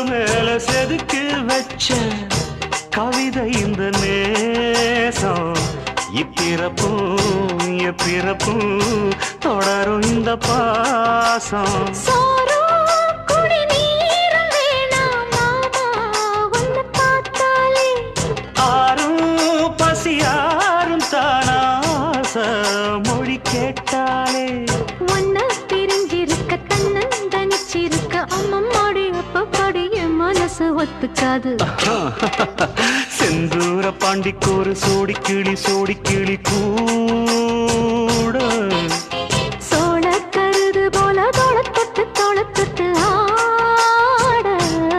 மேல செதுக்கி வச்ச கவிதை இந்த நேசம் இப்பிறப்பும் எப்பிறப்பும் தொடரும் இந்த பாசம் ஆறும் பசியாரும் தானாச மொழி கேட்டாலே ஒன்ன பிரிஞ்சிருக்க தன்னந்தனிச்சிருக்க அம்மம்மாடி அப்பப்படி என் மனசு ஒத்துக்காது செந்தூர பாண்டிக்கு ஒரு சோடி கிளி கூட